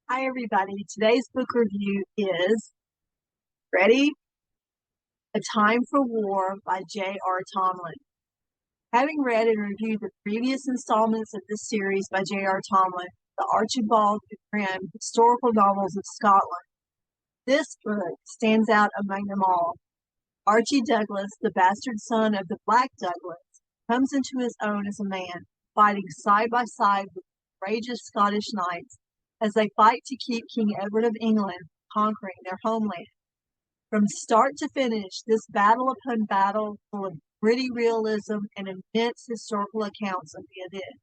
Hi, everybody. Today's book review is ready? A Time for War by J.R. Tomlin. Having read and reviewed the previous installments of this series by J.R. Tomlin, the Archibald Grimm historical novels of Scotland, this book stands out among them all. Archie Douglas, the bastard son of the Black Douglas, comes into his own as a man, fighting side by side with courageous Scottish knights as they fight to keep King Edward of England from conquering their homeland. From start to finish, this battle upon battle, full of gritty realism and immense historical accounts of the event.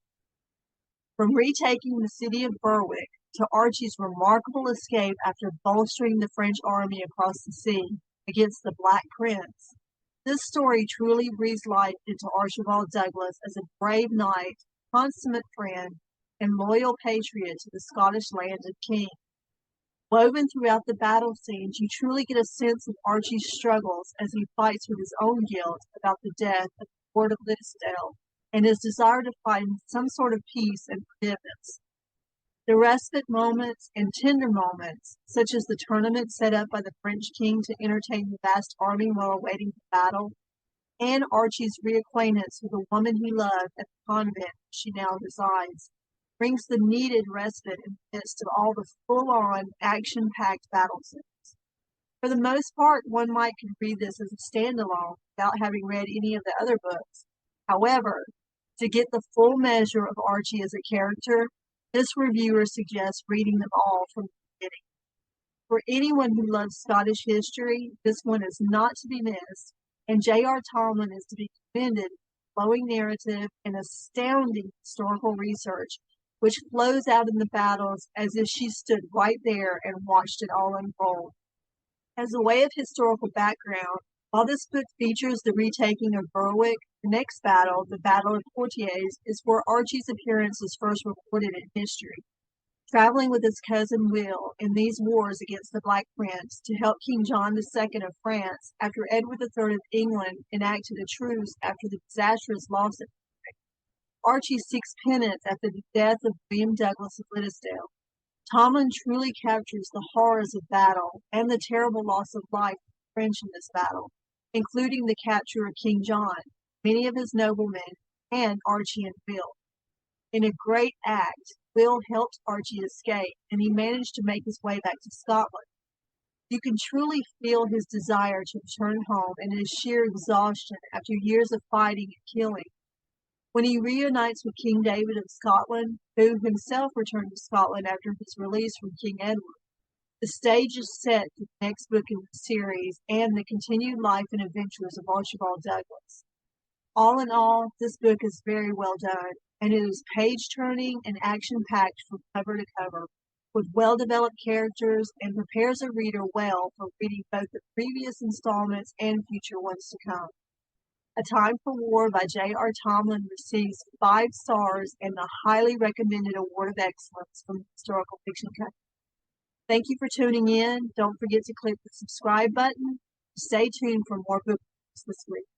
From retaking the city of Berwick to Archie's remarkable escape after bolstering the French army across the sea against the Black Prince, this story truly breathes life into Archibald Douglas as a brave knight, consummate friend, and loyal patriot to the Scottish land and king. Woven throughout the battle scenes, you truly get a sense of Archie's struggles as he fights with his own guilt about the death of the Lord of Liddesdale and his desire to find some sort of peace and forgiveness. The respite moments and tender moments, such as the tournament set up by the French king to entertain the vast army while awaiting the battle, and Archie's reacquaintance with the woman he loved at the convent where she now resides, brings the needed respite in the midst of all the full-on, action-packed battle scenes. For the most part, one might could read this as a standalone without having read any of the other books. However, to get the full measure of Archie as a character, this reviewer suggests reading them all from the beginning. For anyone who loves Scottish history, this one is not to be missed, and J.R. Tomlin is to be commended for flowing narrative and astounding historical research, which flows out in the battles as if she stood right there and watched it all unfold. As a way of historical background, while this book features the retaking of Berwick, the next battle, the Battle of Forties, is where Archie's appearance is first recorded in history. Traveling with his cousin Will in these wars against the Black Prince to help King John II of France after Edward III of England enacted a truce after the disastrous loss at Archie seeks penance after the death of William Douglas of Liddesdale. Tomlin truly captures the horrors of battle and the terrible loss of life of the French in this battle, including the capture of King John, many of his noblemen, and Archie and Will. In a great act, Will helped Archie escape, and he managed to make his way back to Scotland. You can truly feel his desire to return home and his sheer exhaustion after years of fighting and killing. When he reunites with King David of Scotland, who himself returned to Scotland after his release from King Edward, the stage is set for the next book in the series and the continued life and adventures of Archibald Douglas. All in all, this book is very well done, and it is page-turning and action-packed from cover to cover, with well-developed characters, and prepares a reader well for reading both the previous installments and future ones to come. A Time for War by J.R. Tomlin receives 5 stars and the highly recommended Award of Excellence from the Historical Fiction Company. Thank you for tuning in. Don't forget to click the subscribe button. Stay tuned for more book reviews this week.